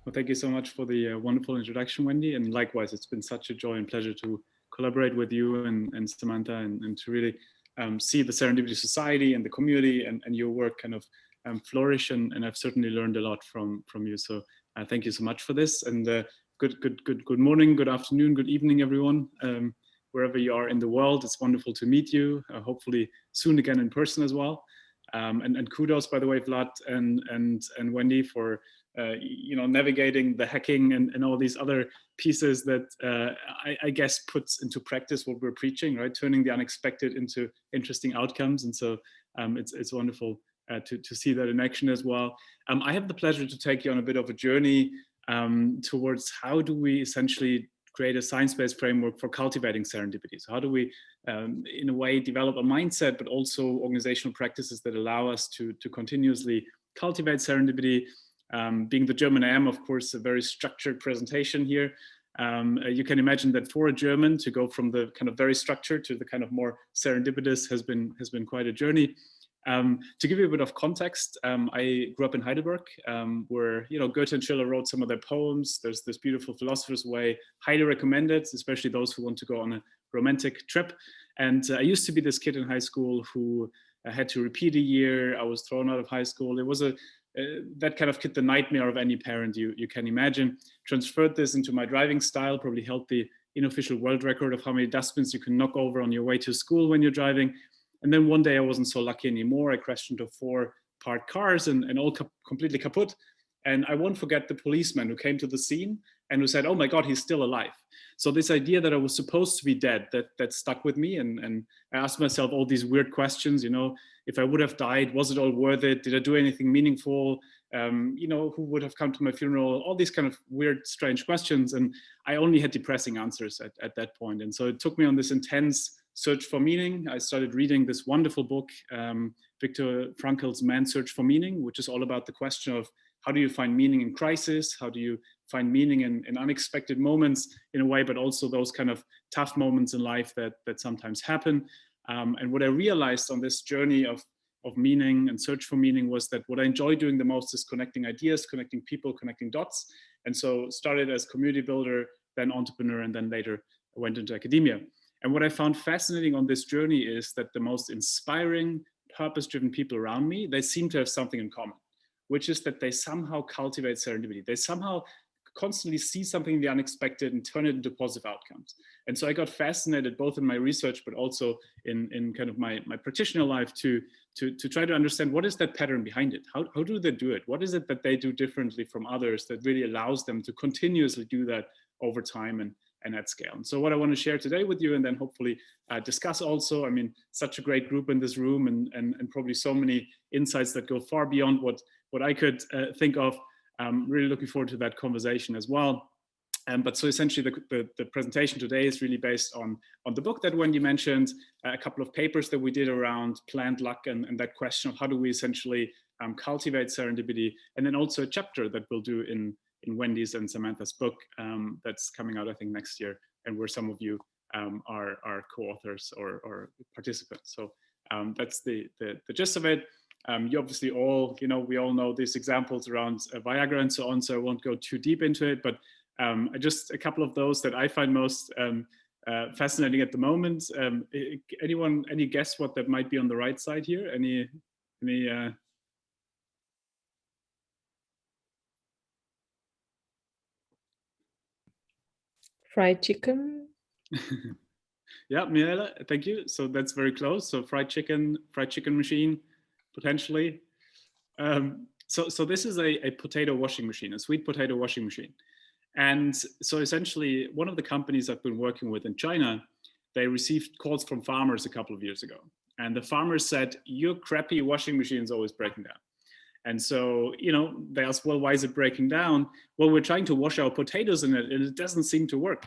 Well, thank you so much for the wonderful introduction, Wendy. And likewise, it's been such a joy and pleasure to collaborate with you and Samantha and to really see the Serendipity Society and the community and your work kind of flourish. And I've certainly learned a lot from you. So thank you so much for this. And good morning, good afternoon, good evening, everyone. Wherever you are in the world, it's wonderful to meet you. Hopefully soon again in person as well. And kudos, by the way, Vlad and Wendy for navigating the hacking and all these other pieces that I guess puts into practice what we're preaching, right? Turning the unexpected into interesting outcomes. And so it's wonderful to see that in action as well. I have the pleasure to take you on a bit of a journey towards how do we essentially create a science-based framework for cultivating serendipity. So how do we, in a way, develop a mindset, but also organizational practices that allow us to continuously cultivate serendipity. Being the German I am, of course, a very structured presentation here. You can imagine that for a German to go from the kind of very structured to the kind of more serendipitous has been quite a journey. To give you a bit of context, I grew up in Heidelberg, where Goethe and Schiller wrote some of their poems. There's this beautiful philosopher's way, highly recommended, especially those who want to go on a romantic trip. And I used to be this kid in high school who had to repeat a year. I was thrown out of high school. It was that kind of kid, the nightmare of any parent you can imagine. Transferred this into my driving style, probably held the unofficial world record of how many dustbins you can knock over on your way to school when you're driving. And then one day I wasn't so lucky anymore. I crashed into 4 parked cars and all completely kaput. And I won't forget the policeman who came to the scene and who said, "Oh my God, he's still alive." So this idea that I was supposed to be dead, that stuck with me. And I asked myself all these weird questions, if I would have died, was it all worth it? Did I do anything meaningful? Who would have come to my funeral? All these kind of weird, strange questions. And I only had depressing answers at that point. And so it took me on this intense search for meaning. I started reading this wonderful book, Viktor Frankl's Man's Search for Meaning, which is all about the question of how do you find meaning in crisis? How do you find meaning in unexpected moments in a way, but also those kind of tough moments in life that sometimes happen. And what I realized on this journey of meaning and search for meaning was that what I enjoy doing the most is connecting ideas, connecting people, connecting dots. And so started as community builder, then entrepreneur, and then later I went into academia. And what I found fascinating on this journey is that the most inspiring, purpose-driven people around me, they seem to have something in common, which is that they somehow cultivate serendipity. They somehow constantly see something in the unexpected and turn it into positive outcomes. And so I got fascinated both in my research, but also in kind of my practitioner life to try to understand what is that pattern behind it? How do they do it? What is it that they do differently from others that really allows them to continuously do that over time and at scale? And so what I want to share today with you, and then hopefully discuss also, such a great group in this room and probably so many insights that go far beyond what I could think of. I'm really looking forward to that conversation as well. But so essentially the presentation today is really based on the book that Wendy mentioned, a couple of papers that we did around planned luck and that question of how do we essentially cultivate serendipity, and then also a chapter that we'll do in Wendy's and Samantha's book that's coming out, I think, next year, and where some of you are co-authors or participants. So that's the gist of it. You obviously all, we all know these examples around Viagra and so on, so I won't go too deep into it, but just a couple of those that I find most fascinating at the moment. Any guess what that might be on the right side here? Any Fried chicken. Yeah, Mirella, thank you. So that's very close. So fried chicken machine, potentially. So this is a potato washing machine, a sweet potato washing machine. And so essentially one of the companies I've been working with in China, they received calls from farmers a couple of years ago. And the farmers said, your crappy washing machine is always breaking down. And so, they asked, well, why is it breaking down? Well, we're trying to wash our potatoes in it and it doesn't seem to work.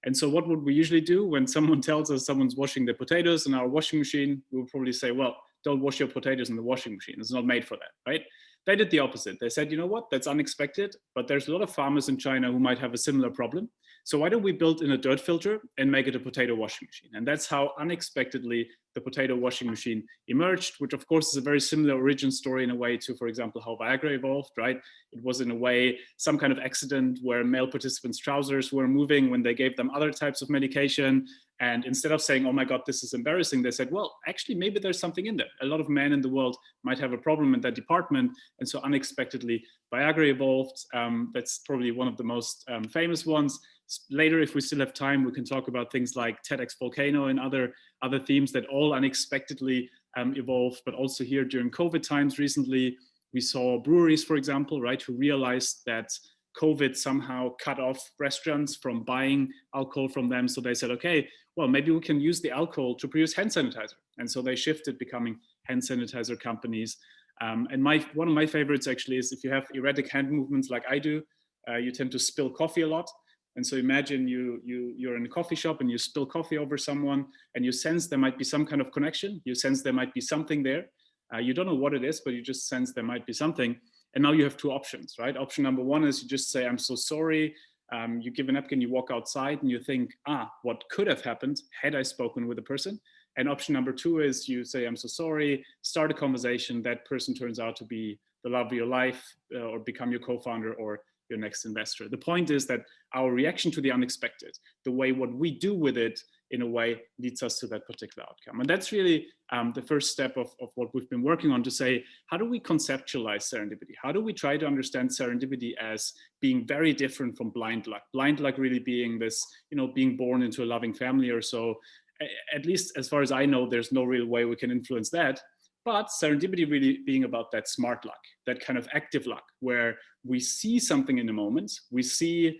And so what would we usually do when someone tells us someone's washing their potatoes in our washing machine? We would probably say, well, don't wash your potatoes in the washing machine. It's not made for that, right? They did the opposite. They said, you know what, that's unexpected, but there's a lot of farmers in China who might have a similar problem. So why don't we build in a dirt filter and make it a potato washing machine? And that's how unexpectedly the potato washing machine emerged, which of course is a very similar origin story in a way to, for example, how Viagra evolved, right? It was in a way some kind of accident where male participants' trousers were moving when they gave them other types of medication. And instead of saying, oh my God, this is embarrassing, they said, well, actually, maybe there's something in there. A lot of men in the world might have a problem in that department. And so unexpectedly, Viagra evolved. That's probably one of the most famous ones. Later, if we still have time, we can talk about things like TEDx Volcano and other themes that all unexpectedly evolved. But also here during COVID times recently, we saw breweries, for example, right, who realized that COVID somehow cut off restaurants from buying alcohol from them. So they said, okay, well, maybe we can use the alcohol to produce hand sanitizer. And so they shifted, becoming hand sanitizer companies. And one of my favorites actually is if you have erratic hand movements like I do, you tend to spill coffee a lot. And so imagine you're in a coffee shop and you spill coffee over someone and you sense there might be some kind of connection. You sense there might be something there. You don't know what it is, but you just sense there might be something. And now you have two options, right? Option number one is you just say, I'm so sorry. You give a napkin, you walk outside and you think, what could have happened had I spoken with a person? And option number two is you say, I'm so sorry, start a conversation. That person turns out to be the love of your life or become your co-founder or your next investor. The point is that our reaction to the unexpected, the way what we do with it in a way leads us to that particular outcome. And that's really the first step of what we've been working on to say, how do we conceptualize serendipity? How do we try to understand serendipity as being very different from blind luck? Blind luck really being this, being born into a loving family or so. At least as far as I know, there's no real way we can influence that. But serendipity really being about that smart luck, that kind of active luck, where we see something in a moment. We see,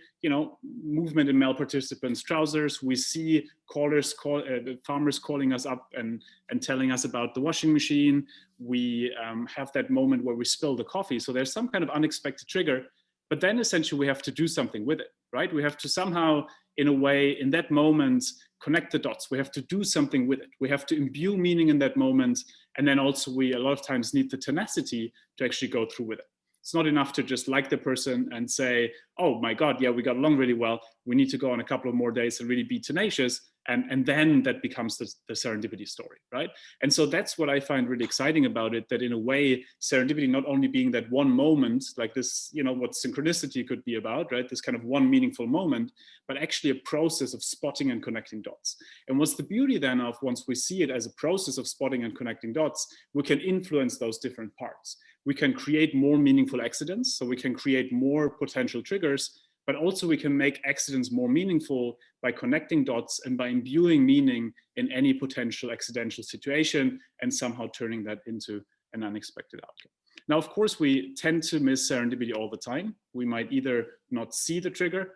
movement in male participants' trousers. We see farmers calling us up and telling us about the washing machine. We have that moment where we spill the coffee. So there's some kind of unexpected trigger. But then essentially we have to do something with it, right? We have to somehow, in a way, in that moment, connect the dots. We have to do something with it. We have to imbue meaning in that moment. And then also we a lot of times need the tenacity to actually go through with it. It's not enough to just like the person and say, oh my God, yeah, we got along really well. We need to go on a couple of more days and really be tenacious. And then that becomes the serendipity story, right? And so that's what I find really exciting about it, that in a way, serendipity not only being that one moment, like this, what synchronicity could be about, right? This kind of one meaningful moment, but actually a process of spotting and connecting dots. And what's the beauty then of once we see it as a process of spotting and connecting dots, we can influence those different parts. We can create more meaningful accidents, so we can create more potential triggers, but also we can make accidents more meaningful by connecting dots and by imbuing meaning in any potential accidental situation and somehow turning that into an unexpected outcome. Now, of course, we tend to miss serendipity all the time. We might either not see the trigger,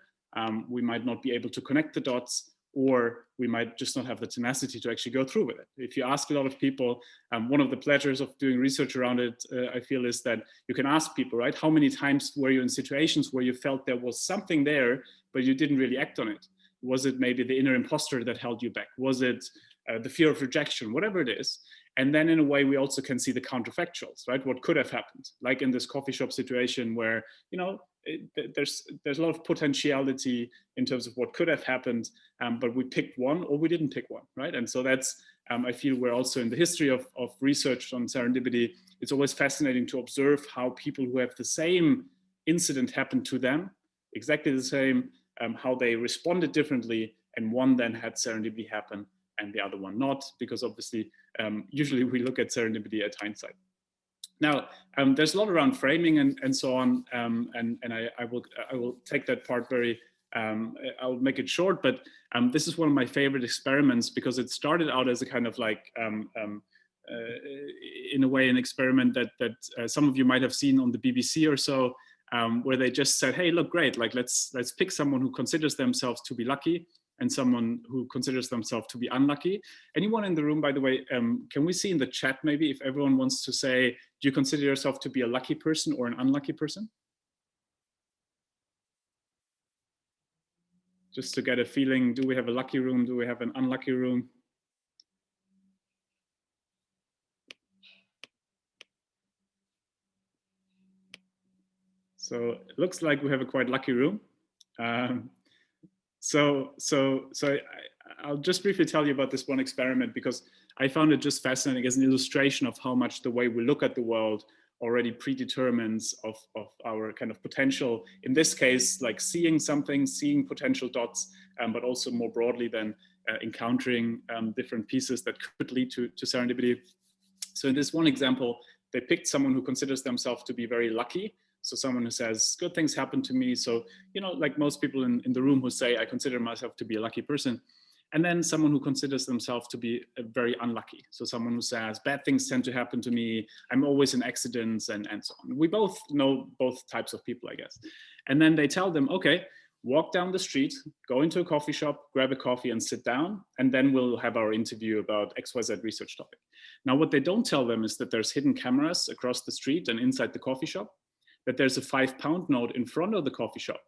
we might not be able to connect the dots, or we might just not have the tenacity to actually go through with it. If you ask a lot of people, one of the pleasures of doing research around it, I feel, is that you can ask people, right? How many times were you in situations where you felt there was something there, but you didn't really act on it? Was it maybe the inner imposter that held you back? Was it the fear of rejection, whatever it is? And then in a way, we also can see the counterfactuals, right? What could have happened? Like in this coffee shop situation where, there's a lot of potentiality in terms of what could have happened, but we picked one or we didn't pick one, right? And so that's, I feel we're also in the history of research on serendipity, it's always fascinating to observe how people who have the same incident happen to them, exactly the same, how they responded differently, and one then had serendipity happen and the other one not, because obviously, usually we look at serendipity at hindsight. Now, there's a lot around framing and so on, and I will take that part very, I'll make it short, but this is one of my favorite experiments because it started out as a kind of like, in a way, an experiment that some of you might have seen on the BBC or so, where they just said, hey, look, great, like let's pick someone who considers themselves to be lucky and someone who considers themselves to be unlucky. Anyone in the room, by the way, can we see in the chat maybe if everyone wants to say, do you consider yourself to be a lucky person or an unlucky person? Just to get a feeling, do we have a lucky room? Do we have an unlucky room? So it looks like we have a quite lucky room. So I'll just briefly tell you about this one experiment because I found it just fascinating as an illustration of how much the way we look at the world already predetermines of our kind of potential. In this case, like seeing something, seeing potential dots, but also more broadly than encountering different pieces that could lead to serendipity. So in this one example, they picked someone who considers themselves to be very lucky. So someone who says, good things happen to me. So, you know, like most people in the room who say, I consider myself to be a lucky person. And then someone who considers themselves to be very unlucky. So someone who says, bad things tend to happen to me. I'm always in accidents and so on. We both know both types of people, I guess. And then they tell them, okay, walk down the street, go into a coffee shop, grab a coffee and sit down. And then we'll have our interview about XYZ research topic. Now, what they don't tell them is that there's hidden cameras across the street and inside the coffee shop, that there's a £5 note in front of the coffee shop.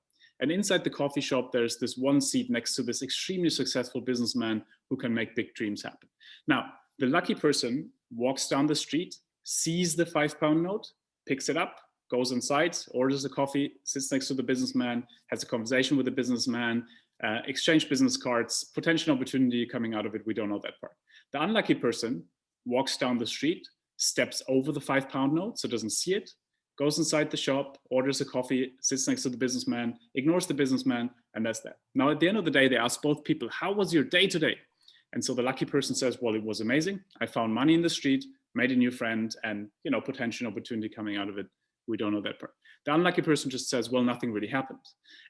And inside the coffee shop, there's this one seat next to this extremely successful businessman who can make big dreams happen. Now, the lucky person walks down the street, sees the £5 note, picks it up, goes inside, orders a coffee, sits next to the businessman, has a conversation with the businessman, exchange business cards, potential opportunity coming out of it. We don't know that part. The unlucky person walks down the street, steps over the £5 note, so doesn't see it, goes inside the shop, orders a coffee, sits next to the businessman, ignores the businessman, and that's that. Now, at the end of the day, they ask both people, how was your day today? And so the lucky person says, well, it was amazing. I found money in the street, made a new friend, and, you know, potential opportunity coming out of it. We don't know that part. The unlucky person just says, well, nothing really happened.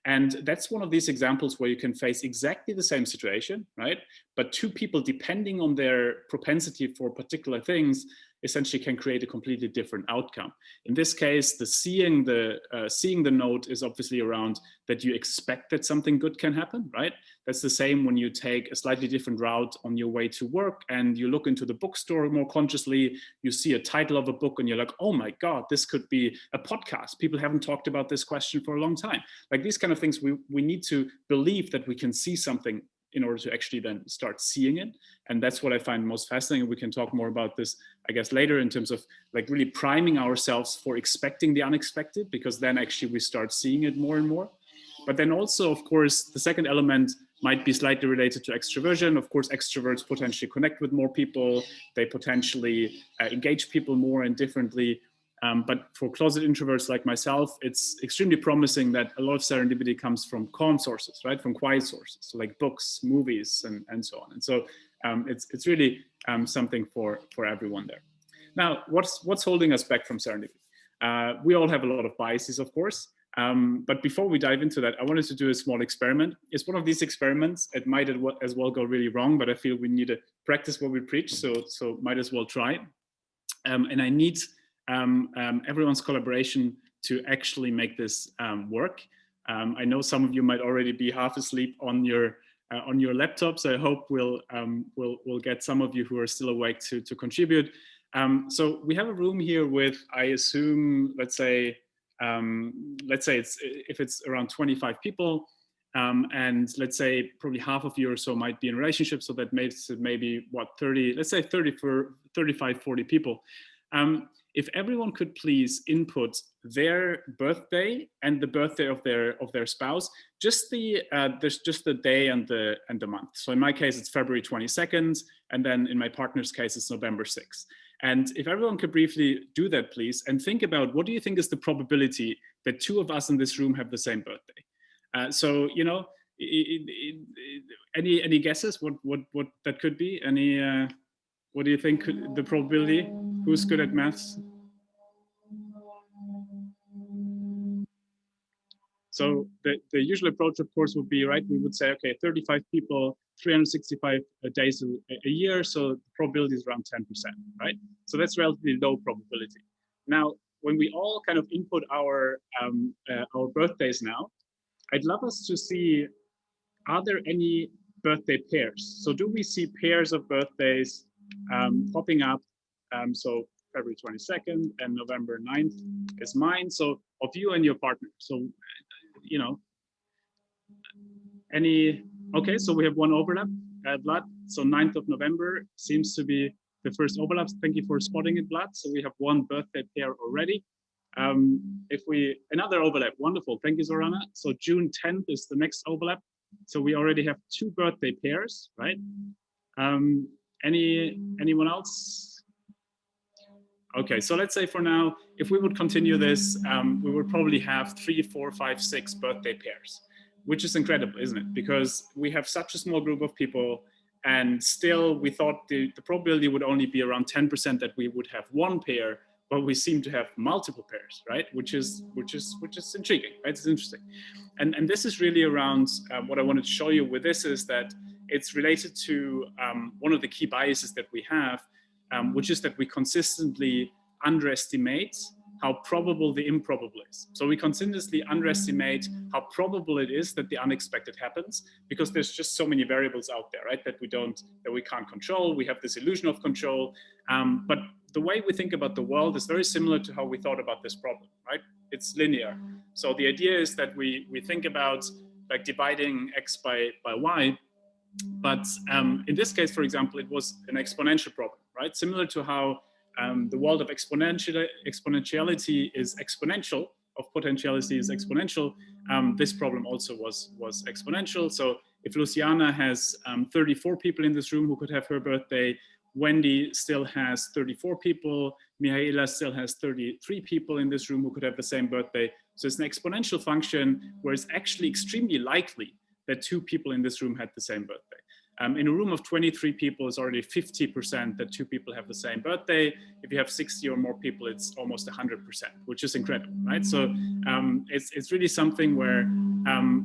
And that's one of these examples where you can face exactly the same situation, right? But two people, depending on their propensity for particular things, essentially can create a completely different outcome. In this case, the seeing the note is obviously around that you expect that something good can happen, right? That's the same when you take a slightly different route on your way to work and you look into the bookstore more consciously, you see a title of a book and you're like, oh my God, this could be a podcast. People haven't talked about this question for a long time. Like these kind of things, we need to believe that we can see something in order to actually then start seeing it. And that's what I find most fascinating. We can talk more about this, I guess, later in terms of like really priming ourselves for expecting the unexpected, because then actually we start seeing it more and more. But then also, of course, the second element might be slightly related to extroversion. Of course, extroverts potentially connect with more people. They potentially engage people more and differently. But for closet introverts like myself, it's extremely promising that a lot of serendipity comes from calm sources, right? From quiet sources, so like books, movies, and so on. And so it's really something for everyone there. Now, what's holding us back from serendipity? We all have a lot of biases, of course. But before we dive into that, I wanted to do a small experiment. It's one of these experiments. It might as well go really wrong, but I feel we need to practice what we preach, so might as well try. And I need everyone's collaboration to actually make this work. I know some of you might already be half asleep on your laptops. I hope we'll get some of you who are still awake to contribute. So we have a room here with, I assume, let's say if it's around 25 people, and let's say probably half of you or so might be in relationships. So that makes it maybe what, 30, let's say 30 for 35, 40 people. If everyone could please input their birthday and the birthday of their spouse, just the day and the month. So in my case, it's February 22nd, and then in my partner's case, it's November 6th. And if everyone could briefly do that, please, and think about what do you think is the probability that two of us in this room have the same birthday? So you know, any guesses what that could be? Any what do you think the probability? Who's good at maths? So the usual approach, of course, would be, right, we would say, okay, 35 people, 365 days a year, so the probability is around 10%, right? So that's relatively low probability. Now, when we all kind of input our birthdays now, I'd love us to see, are there any birthday pairs? So do we see pairs of birthdays popping up? So February 22nd and November 9th is mine. So of you and your partner. So, you know, okay, so we have one overlap, Vlad. So 9th of November seems to be the first overlap. Thank you for spotting it, Vlad. So we have one birthday pair already. Another overlap, wonderful. Thank you, Zorana. So June 10th is the next overlap. So we already have 2 birthday pairs, right? Anyone else? Okay, so let's say for now, if we would continue this, we would probably have 3, 4, 5, 6 birthday pairs, which is incredible, isn't it? Because we have such a small group of people, and still we thought the probability would only be around 10% that we would have 1 pair, but we seem to have multiple pairs, right? Which is intriguing, right? It's interesting, and this is really around what I wanted to show you with this is that it's related to one of the key biases that we have. Which is that we consistently underestimate how probable the improbable is. So we consistently underestimate how probable it is that the unexpected happens, because there's just so many variables out there, right? That we can't control. We have this illusion of control. But the way we think about the world is very similar to how we thought about this problem, right? It's linear. So the idea is that we think about like dividing x by y. But in this case, for example, it was an exponential problem, right? Similar to how the world of exponentiality is exponential, of potentiality is exponential. This problem also was exponential. So if Luciana has 34 people in this room who could have her birthday, Wendy still has 34 people, Mihaela still has 33 people in this room who could have the same birthday. So it's an exponential function where it's actually extremely likely that 2 people in this room had the same birthday. In a room of 23 people, it's already 50% that 2 people have the same birthday. If you have 60 or more people, it's almost 100%, which is incredible, right? So it's really something where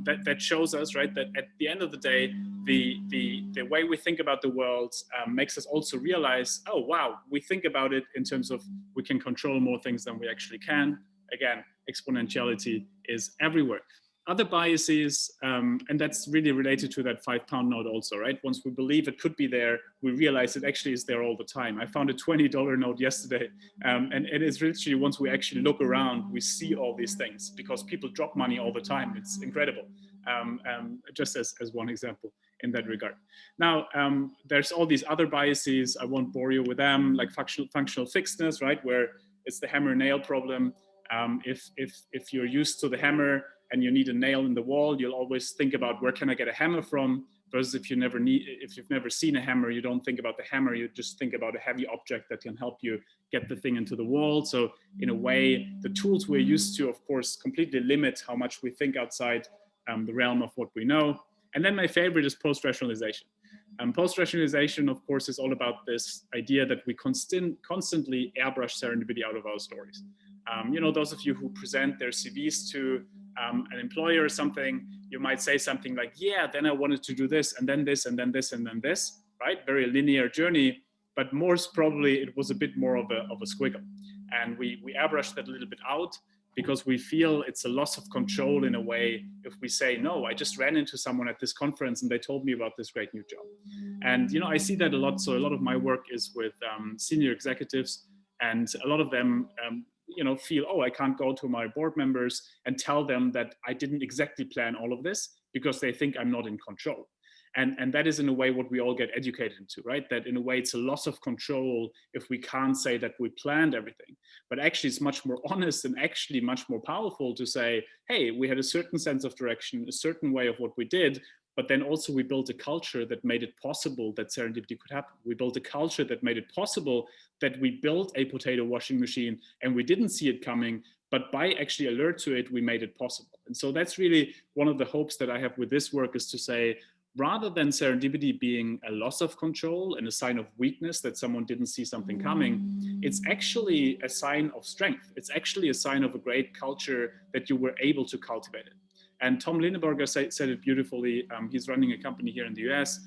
that shows us, right, that at the end of the day, the way we think about the world makes us also realize, oh wow, we think about it in terms of we can control more things than we actually can. Again, exponentiality is everywhere. Other biases, and that's really related to that £5 note also, right? Once we believe it could be there, we realize it actually is there all the time. I found a $20 note yesterday, and it is literally, once we actually look around, we see all these things because people drop money all the time. It's incredible, just as one example in that regard. Now, there's all these other biases. I won't bore you with them, like functional fixedness, right? Where it's the hammer nail problem. If you're used to the hammer, and you need a nail in the wall, you'll always think about where can I get a hammer from, versus if you've never seen a hammer, you don't think about the hammer, you just think about a heavy object that can help you get the thing into the wall. So in a way, the tools we're used to, of course, completely limit how much we think outside the realm of what we know. And then my favorite is post-rationalization. Post-rationalization, of course, is all about this idea that we constantly airbrush serendipity out of our stories. Those of you who present their CVs to an employer or something, you might say something like, yeah, then I wanted to do this, and then this, and then this, and then this, right? Very linear journey, but most probably it was a bit more of a squiggle. And we airbrush that a little bit out because we feel it's a loss of control in a way if we say, no, I just ran into someone at this conference and they told me about this great new job. And, I see that a lot. So a lot of my work is with senior executives, and a lot of them feel, oh, I can't go to my board members and tell them that I didn't exactly plan all of this because they think I'm not in control. And that is in a way what we all get educated into, right? That in a way it's a loss of control if we can't say that we planned everything. But actually it's much more honest and actually much more powerful to say, hey, we had a certain sense of direction, a certain way of what we did, but then also we built a culture that made it possible that serendipity could happen. We built a culture that made it possible that we built a potato washing machine and we didn't see it coming, but by actually alert to it, we made it possible. And so that's really one of the hopes that I have with this work, is to say, rather than serendipity being a loss of control and a sign of weakness that someone didn't see something coming, it's actually a sign of strength. It's actually a sign of a great culture that you were able to cultivate it. And Tom Lindeberger said it beautifully. He's running a company here in the US,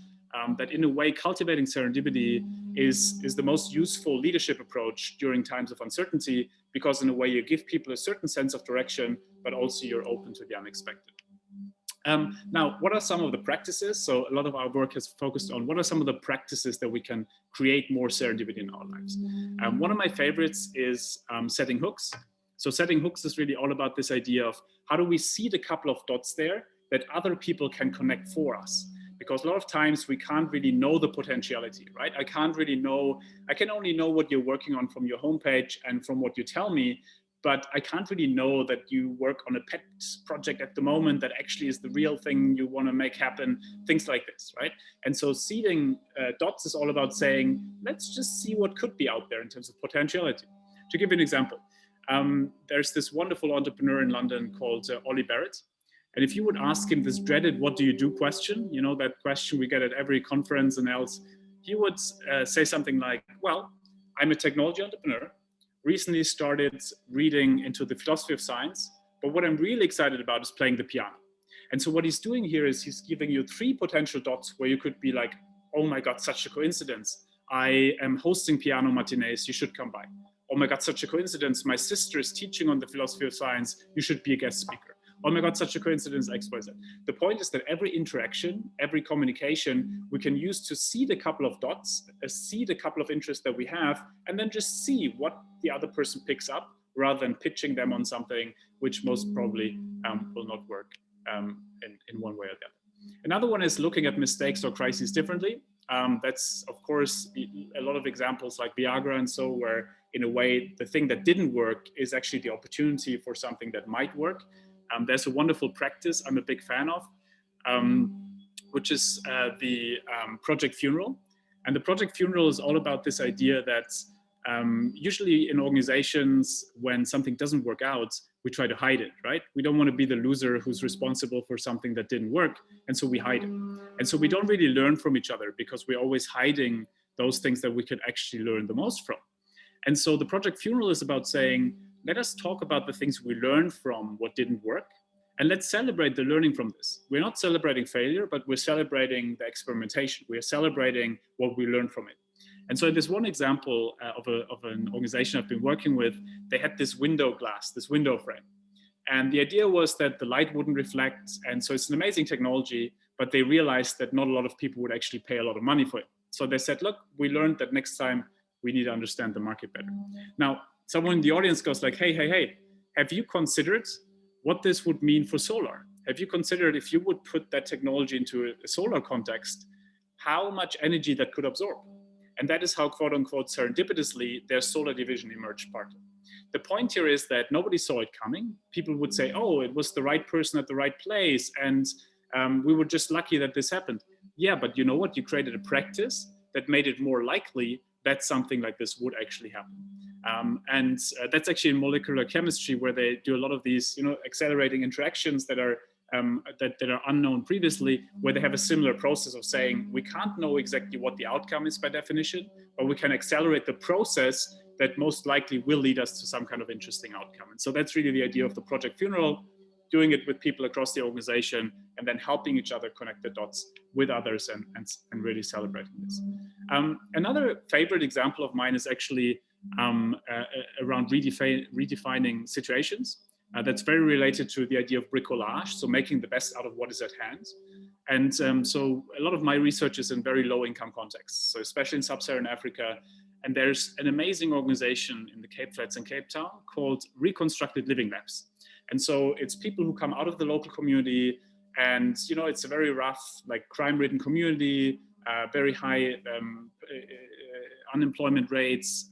that in a way, cultivating serendipity is the most useful leadership approach during times of uncertainty, because in a way you give people a certain sense of direction, but also you're open to the unexpected. Now, what are some of the practices? So a lot of our work has focused on what are some of the practices that we can create more serendipity in our lives. One of my favorites is setting hooks. So setting hooks is really all about this idea of how do we seed a couple of dots there that other people can connect for us? Because a lot of times we can't really know the potentiality, right? I can only know what you're working on from your homepage and from what you tell me, but I can't really know that you work on a pet project at the moment that actually is the real thing you want to make happen, things like this, right? And so seeding dots is all about saying, let's just see what could be out there in terms of potentiality. To give you an example, there's this wonderful entrepreneur in London called Ollie Barrett. And if you would ask him this dreaded "what do you do" question, you know, that question we get at every conference and else, he would say something like, well, I'm a technology entrepreneur, recently started reading into the philosophy of science, but what I'm really excited about is playing the piano. And so what he's doing here is he's giving you 3 potential dots where you could be like, oh my God, such a coincidence. I am hosting piano matinees, you should come by. Oh my God, such a coincidence. My sister is teaching on the philosophy of science, you should be a guest speaker. Oh my God, such a coincidence, X, Y, Z. The point is that every interaction, every communication, we can use to seed a couple of dots, seed a couple of interests that we have, and then just see what the other person picks up rather than pitching them on something which most probably will not work in one way or the other. Another one is looking at mistakes or crises differently. That's, of course, a lot of examples like Viagra and so, where in a way, the thing that didn't work is actually the opportunity for something that might work. There's a wonderful practice I'm a big fan of, which is the project funeral. And the project funeral is all about this idea that usually in organizations, when something doesn't work out, we try to hide it, right? We don't want to be the loser who's responsible for something that didn't work. And so we hide it. And so we don't really learn from each other because we're always hiding those things that we could actually learn the most from. And so the project funeral is about saying, let us talk about the things we learned from what didn't work, and let's celebrate the learning from this. We're not celebrating failure, but we're celebrating the experimentation. We're celebrating what we learned from it. And so in this one example of an organization I've been working with, they had this window glass, this window frame. And the idea was that the light wouldn't reflect. And so it's an amazing technology, but they realized that not a lot of people would actually pay a lot of money for it. So they said, look, we learned that next time we need to understand the market better. Now, someone in the audience goes like, hey, have you considered what this would mean for solar? Have you considered if you would put that technology into a solar context, how much energy that could absorb? And that is how, quote unquote, serendipitously, their solar division emerged partly. The point here is that nobody saw it coming. People would say, oh, it was the right person at the right place. And we were just lucky that this happened. Yeah, but you know what? You created a practice that made it more likely that something like this would actually happen. And that's actually in molecular chemistry, where they do a lot of these, accelerating interactions that are unknown previously, where they have a similar process of saying, we can't know exactly what the outcome is by definition, but we can accelerate the process that most likely will lead us to some kind of interesting outcome. And so that's really the idea of the project funeral, doing it with people across the organization, and then helping each other connect the dots with others and really celebrating this. Another favorite example of mine is actually around redefining situations. That's very related to the idea of bricolage, so making the best out of what is at hand. And so a lot of my research is in very low income contexts, so especially in sub-Saharan Africa. And there's an amazing organization in the Cape Flats in Cape Town called Reconstructed Living Labs. And so it's people who come out of the local community, and it's a very rough, like crime-ridden community, very high unemployment rates,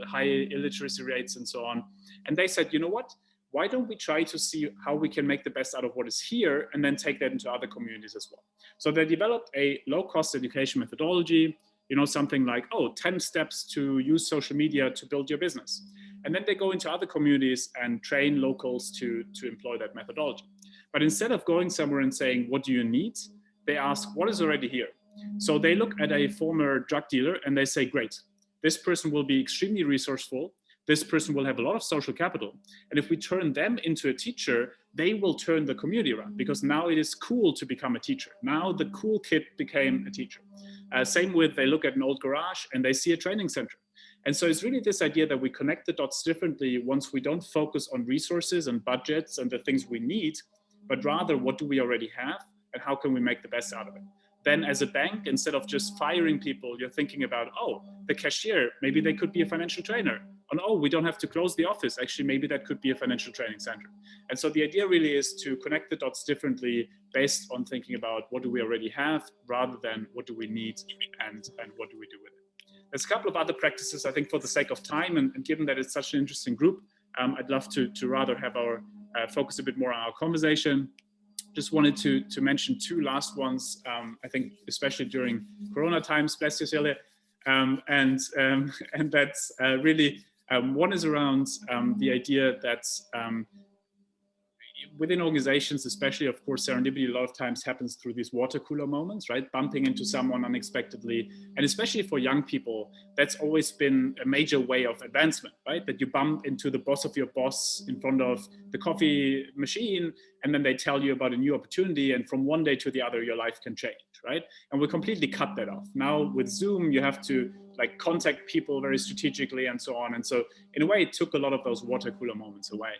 high illiteracy rates, and so on. And they said, you know what? Why don't we try to see how we can make the best out of what is here and then take that into other communities as well? So they developed a low-cost education methodology, something like, 10 steps to use social media to build your business. And then they go into other communities and train locals to employ that methodology. But instead of going somewhere and saying, what do you need? They ask, what is already here? So they look at a former drug dealer and they say, great, this person will be extremely resourceful. This person will have a lot of social capital. And if we turn them into a teacher, they will turn the community around, because now it is cool to become a teacher. Now the cool kid became a teacher. Same with, they look at an old garage and they see a training center. And so it's really this idea that we connect the dots differently once we don't focus on resources and budgets and the things we need, but rather what do we already have and how can we make the best out of it? Then as a bank, instead of just firing people, you're thinking about, the cashier, maybe they could be a financial trainer. And we don't have to close the office. Actually, maybe that could be a financial training center. And so the idea really is to connect the dots differently based on thinking about what do we already have rather than what do we need and what do we do with it. There's a couple of other practices, I think, for the sake of time and given that it's such an interesting group, I'd love to rather have our focus a bit more on our conversation. Just wanted to mention two last ones. I think especially during Corona times, bless you, Celia, and that's really one is around the idea that within organizations, especially, of course, serendipity a lot of times happens through these water cooler moments, right? Bumping into someone unexpectedly. And especially for young people, that's always been a major way of advancement, right? That you bump into the boss of your boss in front of the coffee machine, and then they tell you about a new opportunity. And from one day to the other, your life can change, right? And we completely cut that off. Now with Zoom, you have to like contact people very strategically and so on. And so in a way, it took a lot of those water cooler moments away.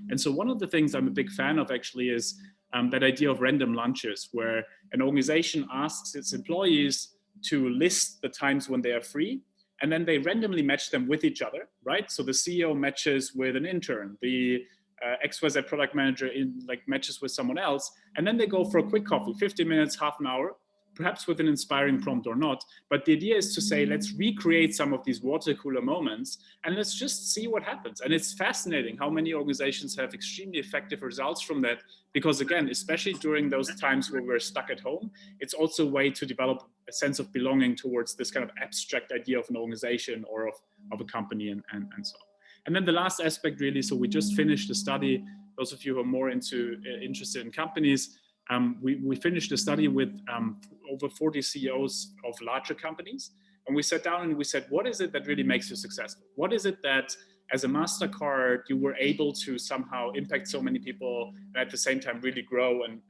And so one of the things I'm a big fan of actually is that idea of random lunches, where an organization asks its employees to list the times when they are free, and then they randomly match them with each other, right? So the CEO matches with an intern, the XYZ product manager matches with someone else, and then they go for a quick coffee, 15 minutes, half an hour, perhaps with an inspiring prompt or not. But the idea is to say, let's recreate some of these water cooler moments and let's just see what happens. And it's fascinating how many organizations have extremely effective results from that, because again, especially during those times where we're stuck at home, it's also a way to develop a sense of belonging towards this kind of abstract idea of an organization or of a company and so on. And then the last aspect really, so we just finished a study, those of you who are more interested in companies, we finished a study with over 40 CEOs of larger companies. And we sat down and we said, what is it that really makes you successful? What is it that as a MasterCard, you were able to somehow impact so many people and at the same time really grow and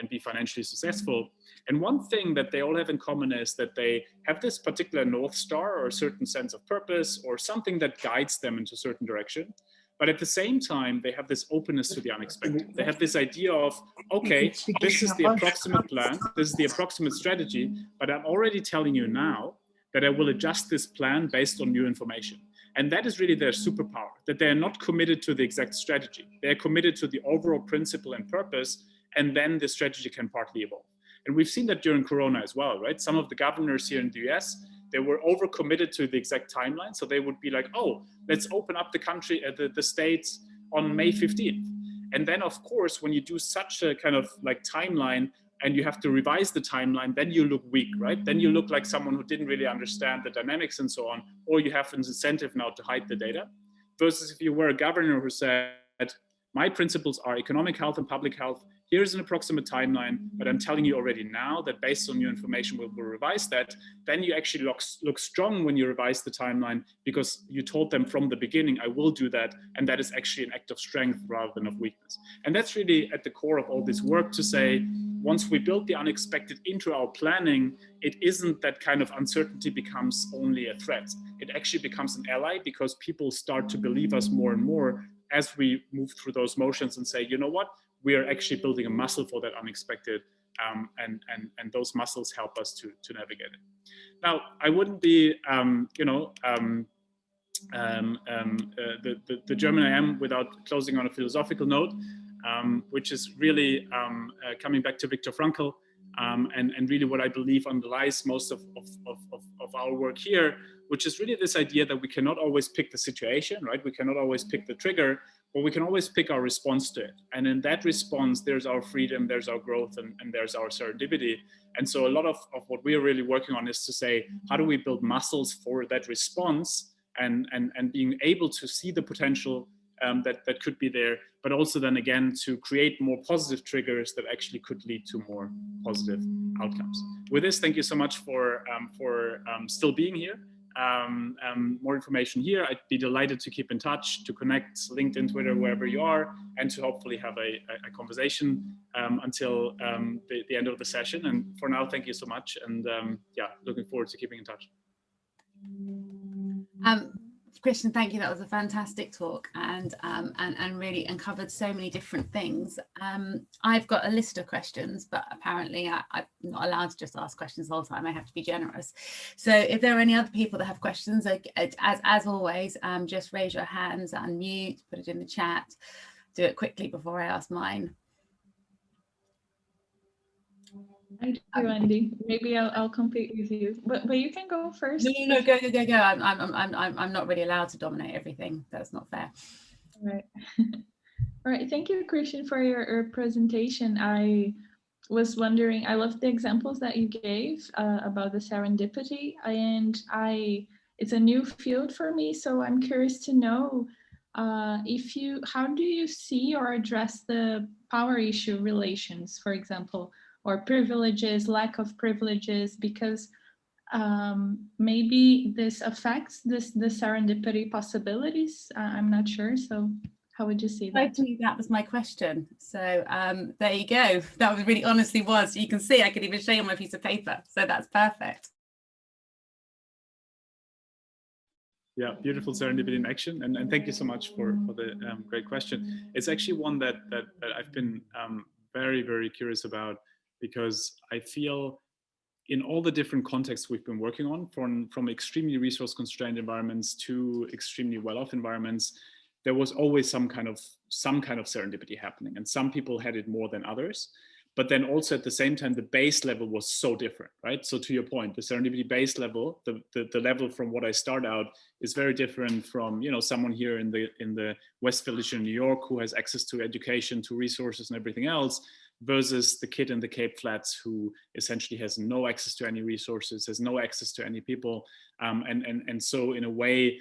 be financially successful? And one thing that they all have in common is that they have this particular North Star or a certain sense of purpose or something that guides them into a certain direction. But at the same time, they have this openness to the unexpected. They have this idea of, okay, this is the approximate plan, this is the approximate strategy, but I'm already telling you now that I will adjust this plan based on new information. And that is really their superpower, that they're not committed to the exact strategy. They're committed to the overall principle and purpose, and then the strategy can partly evolve. And we've seen that during Corona as well, right? Some of the governors here in the US, they were overcommitted to the exact timeline. So they would be like, oh, let's open up the country, the states on May 15th. And then of course, when you do such a kind of like timeline and you have to revise the timeline, then you look weak, right? Then you look like someone who didn't really understand the dynamics and so on, or you have an incentive now to hide the data. Versus if you were a governor who said, my principles are economic health and public health. Here's an approximate timeline, but I'm telling you already now that based on new information, we'll revise that. Then you actually look strong when you revise the timeline because you told them from the beginning, I will do that. And that is actually an act of strength rather than of weakness. And that's really at the core of all this work to say, once we build the unexpected into our planning, it isn't that kind of uncertainty becomes only a threat. It actually becomes an ally because people start to believe us more and more as we move through those motions and say, you know what? We are actually building a muscle for that unexpected, and those muscles help us to navigate it. Now, I wouldn't be, the German I am without closing on a philosophical note, which is really coming back to Viktor Frankl, and really what I believe underlies most of our work here, which is really this idea that we cannot always pick the situation, right? We cannot always pick the trigger, but we can always pick our response to it. And in that response, there's our freedom, there's our growth, and there's our serendipity. And so a lot of what we are really working on is to say, how do we build muscles for that response and being able to see the potential that could be there, but also then again to create more positive triggers that actually could lead to more positive outcomes. With this, thank you so much for still being here. More information here. I'd be delighted to keep in touch, to connect, LinkedIn, Twitter, wherever you are, and to hopefully have a conversation until the end of the session. And for now, thank you so much. And yeah, looking forward to keeping in touch. Christian, thank you. That was a fantastic talk and really uncovered so many different things. I've got a list of questions, but apparently I'm not allowed to just ask questions the whole time. I have to be generous. So if there are any other people that have questions, as always, just raise your hands, unmute, put it in the chat. Do it quickly before I ask mine. I do, Andy. Maybe I'll compete with you, but you can go first. No, go. I'm not really allowed to dominate everything. That's not fair. All right. All right. Thank you, Christian, for your presentation. I was wondering, I love the examples that you gave about the serendipity, and it's a new field for me. So I'm curious to know how do you see or address the power issue relations, for example, or privileges, lack of privileges, because maybe this affects the serendipity possibilities. I'm not sure. So how would you see that? Totally, that was my question. So there you go. That was really honestly was. You can see I could even show you on my piece of paper. So that's perfect. Yeah, beautiful serendipity in action, and thank you so much for the great question. It's actually one that I've been very, very curious about, because I feel in all the different contexts we've been working on, from extremely resource constrained environments to extremely well-off environments, there was always some kind of serendipity happening, and some people had it more than others. But then also at the same time, the base level was so different, right? So to your point, the serendipity base level, the level from what I start out is very different from, you know, someone here in the West Village in New York who has access to education, to resources and everything else, versus the kid in the Cape Flats who essentially has no access to any resources, has no access to any people, and so in a way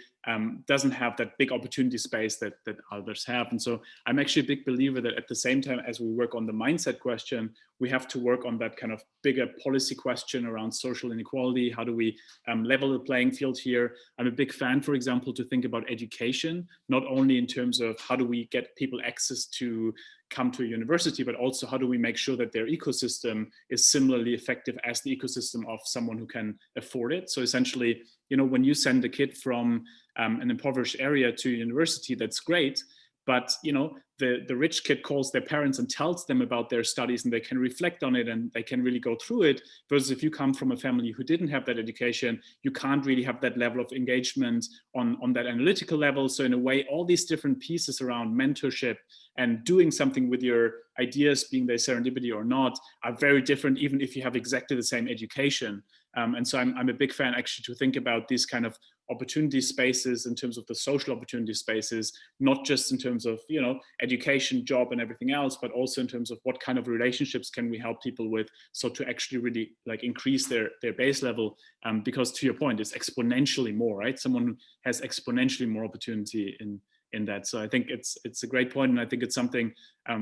doesn't have that big opportunity space that others have. And so I'm actually a big believer that at the same time as we work on the mindset question, we have to work on that kind of bigger policy question around social inequality. How do we level the playing field here? I'm a big fan, for example, to think about education, not only in terms of how do we get people access to come to a university, but also how do we make sure that their ecosystem is similarly effective as the ecosystem of someone who can afford it. So essentially, you know, when you send a kid from an impoverished area to university, that's great. But, you know, the rich kid calls their parents and tells them about their studies, and they can reflect on it and they can really go through it. Versus if you come from a family who didn't have that education, you can't really have that level of engagement on that analytical level. So in a way, all these different pieces around mentorship and doing something with your ideas, being they serendipity or not, are very different, even if you have exactly the same education. And so I'm a big fan actually to think about these kind of opportunity spaces in terms of the social opportunity spaces, not just in terms of, you know, education, job and everything else, but also in terms of what kind of relationships can we help people with, so to actually really like increase their base level, because to your point, it's exponentially more, right? Someone has exponentially more opportunity in that. So I think it's a great point, and I think it's something,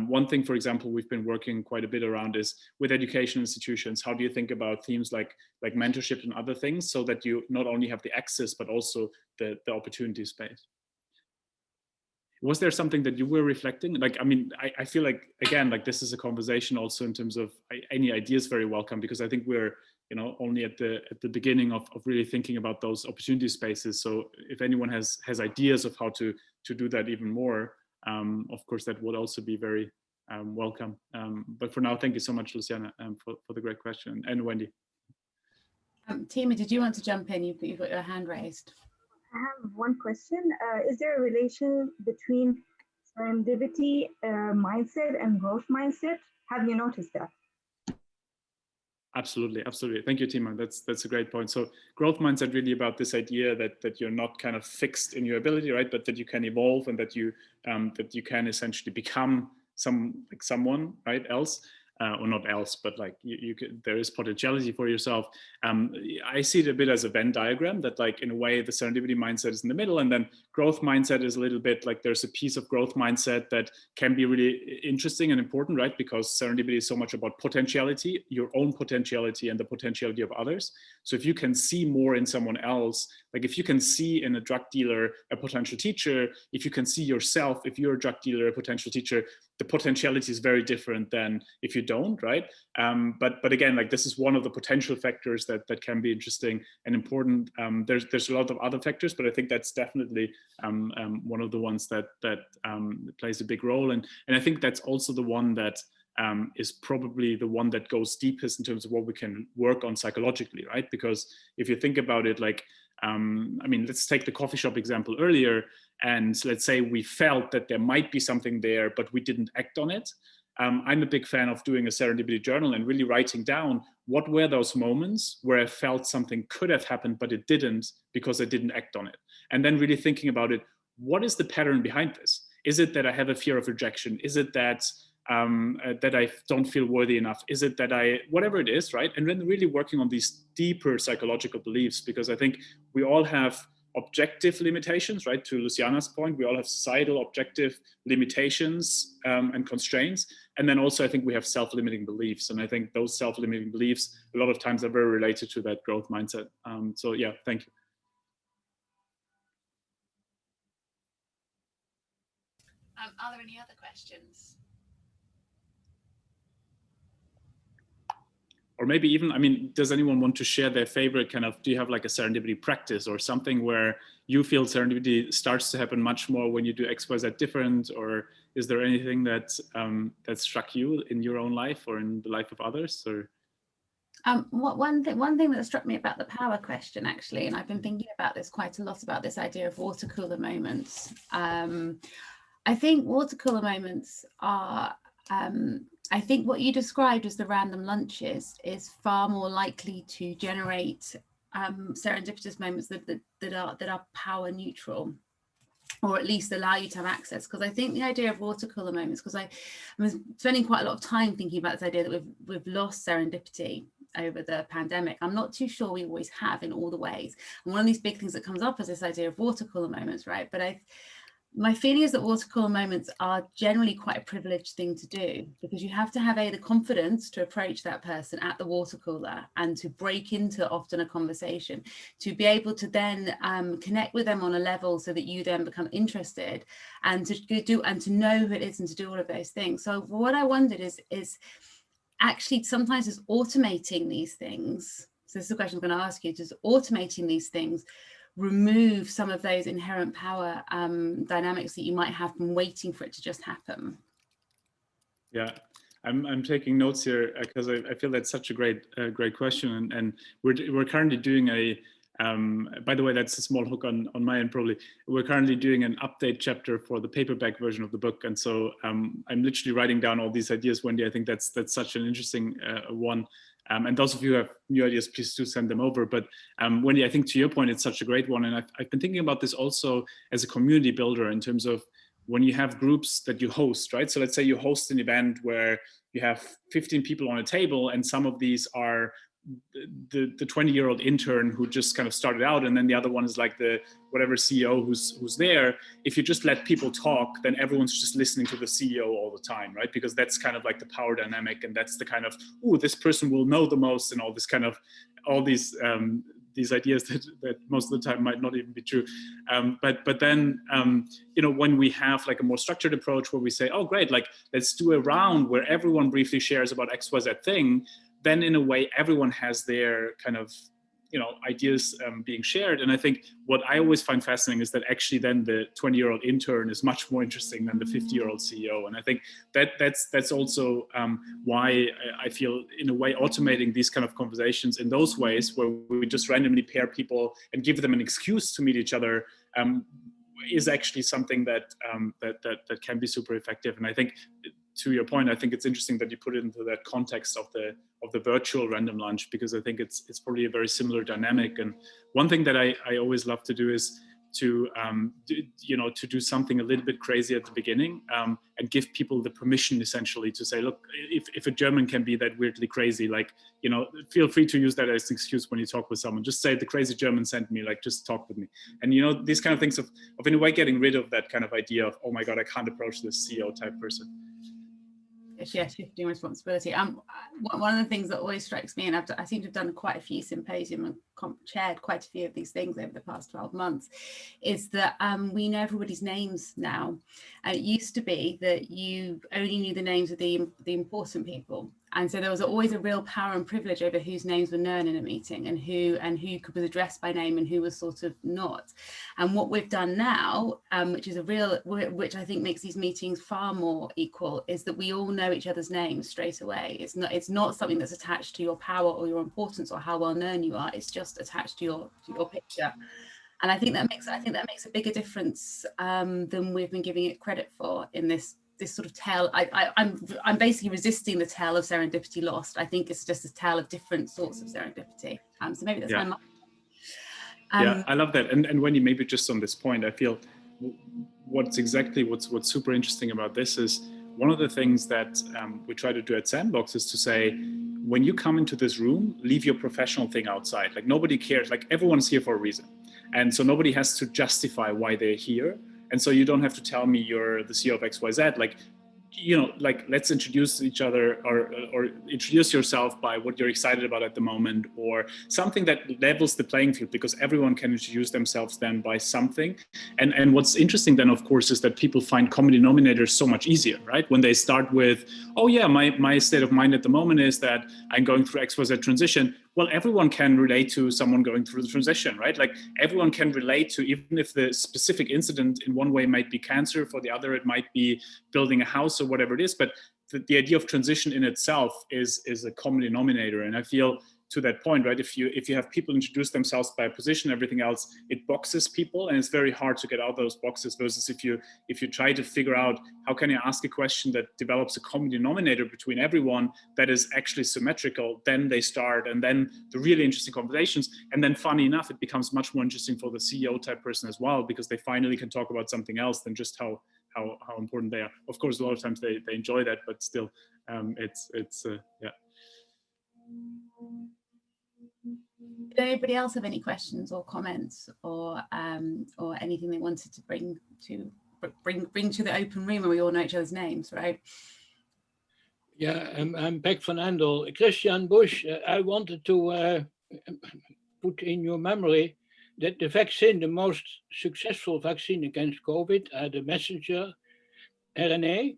one thing, for example, we've been working quite a bit around is with education institutions, how do you think about themes like mentorship and other things, so that you not only have the access, but also the opportunity space. Was there something that you were reflecting? Like, I mean, I feel like, again, like this is a conversation also in terms of any ideas very welcome, because I think we're, you know, only at the beginning of really thinking about those opportunity spaces. So if anyone has ideas of how to do that even more, of course, that would also be very welcome. But for now, thank you so much, Luciana, for the great question, and Wendy. Tima, did you want to jump in? You've got your hand raised. I have one question. Is there a relation between serendipity mindset and growth mindset? Have you noticed that? Absolutely, absolutely. Thank you, Tima. That's a great point. So growth mindset really about this idea that you're not kind of fixed in your ability, right? But that you can evolve, and that you can essentially become someone, right, else. Or not else, but like there is potentiality for yourself. I see it a bit as a Venn diagram, that like in a way the serendipity mindset is in the middle, and then growth mindset is a little bit like there's a piece of growth mindset that can be really interesting and important, right? Because serendipity is so much about potentiality, your own potentiality and the potentiality of others. So if you can see more in someone else, like if you can see in a drug dealer a potential teacher, if you can see yourself, if you're a drug dealer, a potential teacher, the potentiality is very different than if you don't, right? But again, like this is one of the potential factors that can be interesting and important. There's a lot of other factors, but I think that's definitely one of the ones that plays a big role. And I think that's also the one that is probably the one that goes deepest in terms of what we can work on psychologically, right? Because if you think about it, like, I mean, let's take the coffee shop example earlier, and let's say we felt that there might be something there, but we didn't act on it. I'm a big fan of doing a serendipity journal and really writing down what were those moments where I felt something could have happened, but it didn't because I didn't act on it. And then really thinking about it, what is the pattern behind this? Is it that I have a fear of rejection? Is it that that I don't feel worthy enough? Is it that whatever it is, right? And then really working on these deeper psychological beliefs, because I think we all have objective limitations, right? To Luciana's point, we all have societal objective limitations and constraints. And then also I think we have self-limiting beliefs. And I think those self-limiting beliefs a lot of times are very related to that growth mindset. So yeah, thank you. Are there any other questions? Or maybe even, I mean, does anyone want to share their favorite kind of, do you have like a serendipity practice or something where you feel serendipity starts to happen much more when you do X, Y, Z different? Or is there anything that that struck you in your own life or in the life of others? Or one thing that struck me about the power question, actually, and I've been thinking about this quite a lot, about this idea of watercolor moments. I think watercolor moments are, I think what you described as the random lunches is far more likely to generate serendipitous moments that are power neutral, or at least allow you to have access. Because I think the idea of watercolor moments, because I was spending quite a lot of time thinking about this idea that we've lost serendipity over the pandemic. I'm not too sure we always have in all the ways. And one of these big things that comes up is this idea of watercolor moments, right? But my feeling is that watercolor moments are generally quite a privileged thing to do, because you have to have the confidence to approach that person at the watercolor and to break into often a conversation, to be able to then connect with them on a level so that you then become interested, and to know who it is and to do all of those things. So what I wondered is actually sometimes is automating these things. So this is the question I'm going to ask you: does automating these things remove some of those inherent power dynamics that you might have from waiting for it to just happen? Yeah, I'm taking notes here because I feel that's such a great question, and we're currently doing a by the way, that's a small hook on my end probably. We're currently doing an update chapter for the paperback version of the book, and so I'm literally writing down all these ideas, Wendy. I think that's such an interesting one. And those of you who have new ideas, please do send them over. But Wendy, I think to your point, it's such a great one. And I've been thinking about this also as a community builder in terms of when you have groups that you host, right? So let's say you host an event where you have 15 people on a table, and some of these are the 20-year-old intern who just kind of started out, and then the other one is like the whatever CEO who's there. If you just let people talk, then everyone's just listening to the CEO all the time, right? Because that's kind of like the power dynamic, and that's the kind of, oh, this person will know the most, and all this kind of, all these ideas that most of the time might not even be true. But then, you know, when we have like a more structured approach where we say, oh, great, like let's do a round where everyone briefly shares about XYZ thing, then in a way, everyone has their kind of, you know, ideas being shared. And I think what I always find fascinating is that actually then the 20-year-old intern is much more interesting than the 50-year-old CEO. And I think that's also why I feel in a way automating these kind of conversations in those ways where we just randomly pair people and give them an excuse to meet each other is actually something that can be super effective. And I think, to your point, I think it's interesting that you put it into that context of the virtual random lunch, because I think it's probably a very similar dynamic. And one thing that I always love to do is to do something a little bit crazy at the beginning and give people the permission essentially to say, look, if a German can be that weirdly crazy, like, you know, feel free to use that as an excuse when you talk with someone. Just say the crazy German sent me, like, just talk with me. And, you know, these kind of things of in a way getting rid of that kind of idea of, oh my God, I can't approach this CEO type person. Yeah, shifting responsibility. One of the things that always strikes me, and I seem to have done quite a few symposium and chaired quite a few of these things over the past 12 months, is that we know everybody's names now. And it used to be that you only knew the names of the important people. And so there was always a real power and privilege over whose names were known in a meeting, and who was addressed by name and who was sort of not. And what we've done now, which I think makes these meetings far more equal, is that we all know each other's names straight away. It's not something that's attached to your power or your importance or how well known you are. It's just attached to your picture. And I think that makes a bigger difference than we've been giving it credit for in this sort of tale. I'm basically resisting the tale of serendipity lost. I think it's just a tale of different sorts of serendipity. So maybe that's my yeah, I love that. And Wendy, maybe just on this point, I feel what's super interesting about this is one of the things that we try to do at Sandbox is to say, when you come into this room, leave your professional thing outside. Like nobody cares, like everyone's here for a reason. And so nobody has to justify why they're here. And so you don't have to tell me you're the CEO of XYZ. Like, you know, like let's introduce each other or introduce yourself by what you're excited about at the moment, or something that levels the playing field, because everyone can introduce themselves then by something. And what's interesting then, of course, is that people find common denominators so much easier, right? When they start with, oh yeah, my state of mind at the moment is that I'm going through XYZ transition. Well, everyone can relate to someone going through the transition, right? Like everyone can relate to, even if the specific incident in one way might be cancer, for the other it might be building a house or whatever it is. But the idea of transition in itself is a common denominator. And I feel to that point, right, if you have people introduce themselves by a position, everything else, it boxes people, and it's very hard to get out of those boxes, versus if you try to figure out how can you ask a question that develops a common denominator between everyone that is actually symmetrical, then they start, and then the really interesting conversations. And then funny enough, it becomes much more interesting for the CEO type person as well, because they finally can talk about something else than just how important they are. Of course, a lot of times they enjoy that, but still, yeah. Did anybody else have any questions or comments or anything they wanted to bring to the open room, and we all know each other's names, right? Yeah, I'm back from Andel. Christian Busch, I wanted to put in your memory that the vaccine, the most successful vaccine against COVID, are the messenger RNA,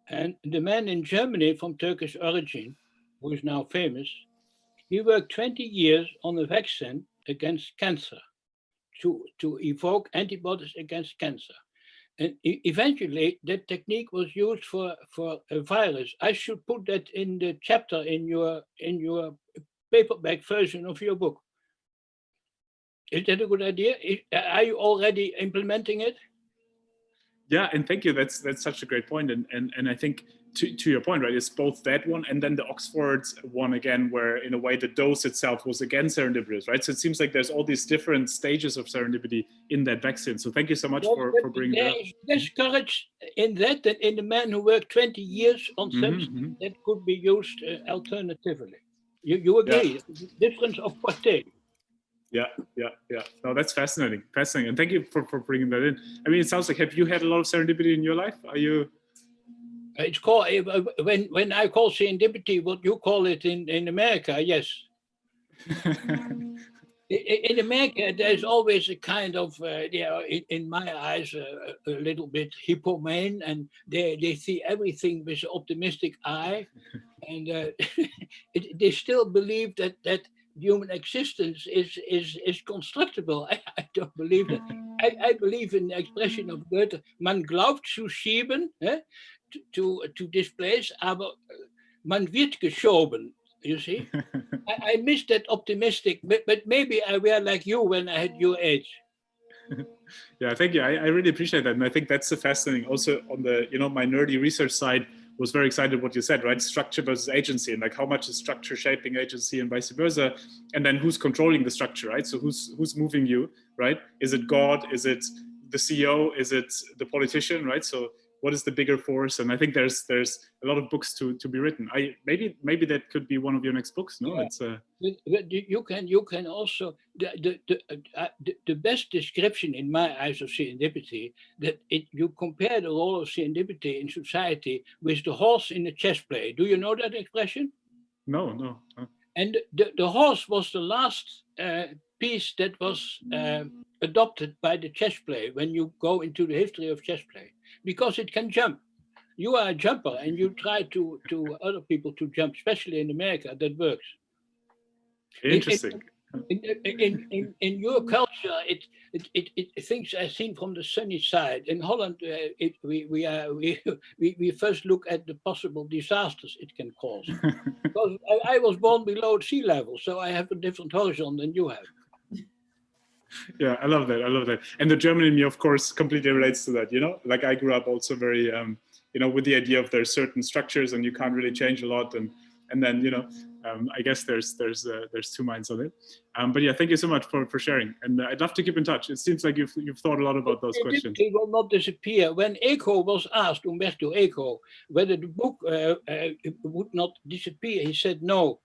and the man in Germany from Turkish origin, who is now famous, he worked 20 years on a vaccine against cancer to evoke antibodies against cancer. And eventually that technique was used for a virus. I should put that in the chapter in your paperback version of your book. Is that a good idea? Are you already implementing it? Yeah, and thank you. That's such a great point. And I think to your point, right, it's both that one and then the Oxford one again, where in a way the dose itself was again serendipitous, right? So it seems like there's all these different stages of serendipity in that vaccine. So thank you so much for bringing that up. There's courage in that in the man who worked 20 years on something that could be used alternatively. You agree? Yeah. Difference of portée. Yeah. No, that's fascinating. And thank you for bringing that in. I mean, it sounds like, have you had a lot of serendipity in your life? Are you? It's called, when I call serendipity, what you call it in America, yes. In America, there's always a kind of, in my eyes, a little bit hippomane, and they see everything with an optimistic eye, and they still believe that human existence is constructible. I don't believe that. I believe in the expression of Goethe, man glaubt zu schieben, to displace, aber man wird geschoben, you see? I miss that optimistic, but maybe I were like you when I had your age. Yeah, thank you. I really appreciate that. And I think that's the fascinating, also on the, my nerdy research side, was very excited what you said, right? Structure versus agency, and like how much is structure shaping agency and vice versa. And then who's controlling the structure, right? So who's moving you, right? Is it God? Is it the CEO? Is it the politician, right? So what is the bigger force? And I think there's a lot of books to be written. Maybe that could be one of your next books. No, yeah. You can also the best description in my eyes of serendipity, that you compare the role of serendipity in society with the horse in the chess play. Do you know that expression? No. And the horse was the last piece that was adopted by the chess play when you go into the history of chess play, because it can jump. You are a jumper and you try to other people to jump, especially in America, that works. Interesting. In your culture, it things are seen from the sunny side. In Holland, we first look at the possible disasters it can cause. Because I was born below sea level, so I have a different horizon than you have. Yeah, I love that. And the German in me, of course, completely relates to that. Like I grew up also very, with the idea of there's certain structures and you can't really change a lot. And then, I guess there's two minds on it. But yeah, thank you so much for sharing. And I'd love to keep in touch. It seems like you've thought a lot about those questions. It will not disappear. When Eco was asked, Umberto Eco, whether the book would not disappear, he said no.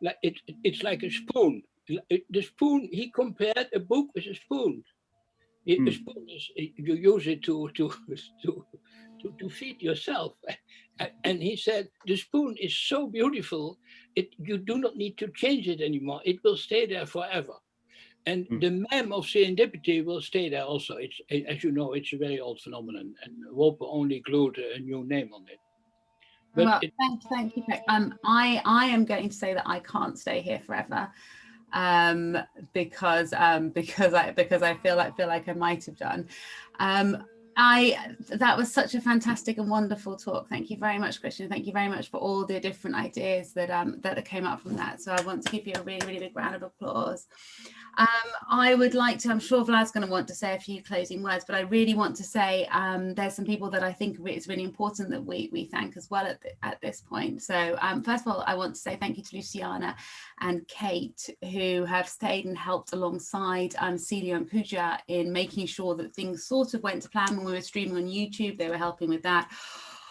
Like it's like a spoon. The spoon, he compared a book with a spoon. A spoon is, you use it to feed yourself. And he said, the spoon is so beautiful, you do not need to change it anymore. It will stay there forever. And the mem of serendipity will stay there also. It's, as you know, it's a very old phenomenon, and Wolpe only glued a new name on it. But well, thank you, Pek. I am going to say that I can't stay here forever, because I feel like I might have done. That was such a fantastic and wonderful talk. Thank you very much, Christian. Thank you very much for all the different ideas that came up from that. So I want to give you a really, really big round of applause. I would like to, I'm sure Vlad's going to want to say a few closing words, but I really want to say there's some people that I think it's really important that we thank as well at this point. So first of all, I want to say thank you to Luciana and Kate, who have stayed and helped alongside Celia and Pooja in making sure that things sort of went to plan when we were streaming on YouTube. They were helping with that.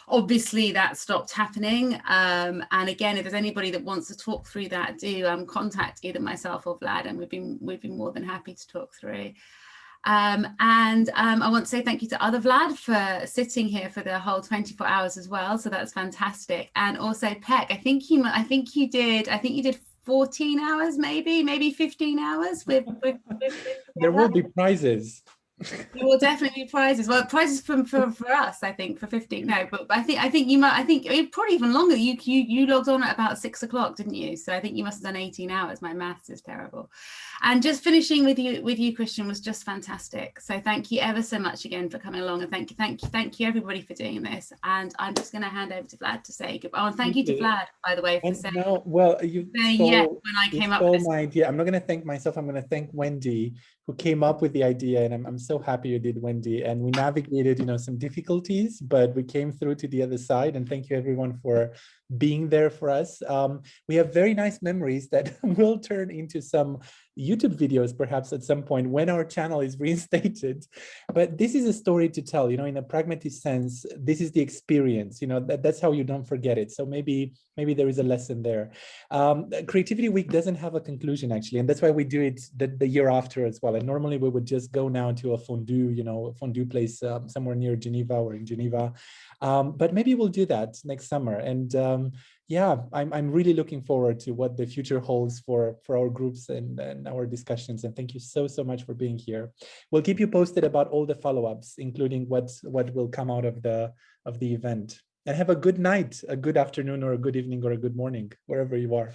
Obviously that stopped happening, and again, if there's anybody that wants to talk through that, do contact either myself or Vlad, and we'd be more than happy to talk through. I want to say thank you to other Vlad for sitting here for the whole 24 hours as well, so that's fantastic. And also Pek, I think you did 14 hours, maybe 15 hours with there will be prizes. There will definitely be prizes. Well, prizes for us, I think, for 15. No, but I think you might. I think probably even longer. You logged on at about 6 o'clock, didn't you? So I think you must have done 18 hours. My maths is terrible. And just finishing with you, Christian, was just fantastic. So thank you ever so much again for coming along, and thank you everybody for doing this. And I'm just going to hand over to Vlad to say goodbye. Oh, and thank you to Vlad, by the way, for saying. No, well, you yes when I came up with this. my idea. I'm not going to thank myself. I'm going to thank Wendy, who came up with the idea, and I'm so happy you did, Wendy. And we navigated, some difficulties, but we came through to the other side. And thank you, everyone, for being there for us. We have very nice memories that will turn into some YouTube videos, perhaps at some point when our channel is reinstated. But this is a story to tell, in a pragmatic sense. This is the experience, that's how you don't forget it. So maybe there is a lesson there. Creativity Week doesn't have a conclusion, actually, and that's why we do it the year after as well. And normally we would just go now to a fondue place somewhere near Geneva or in Geneva. But maybe we'll do that next summer. And yeah, I'm really looking forward to what the future holds for our groups and our discussions. And thank you so much for being here. We'll keep you posted about all the follow-ups, including what will come out of the event. And have a good night, a good afternoon, or a good evening, or a good morning, wherever you are.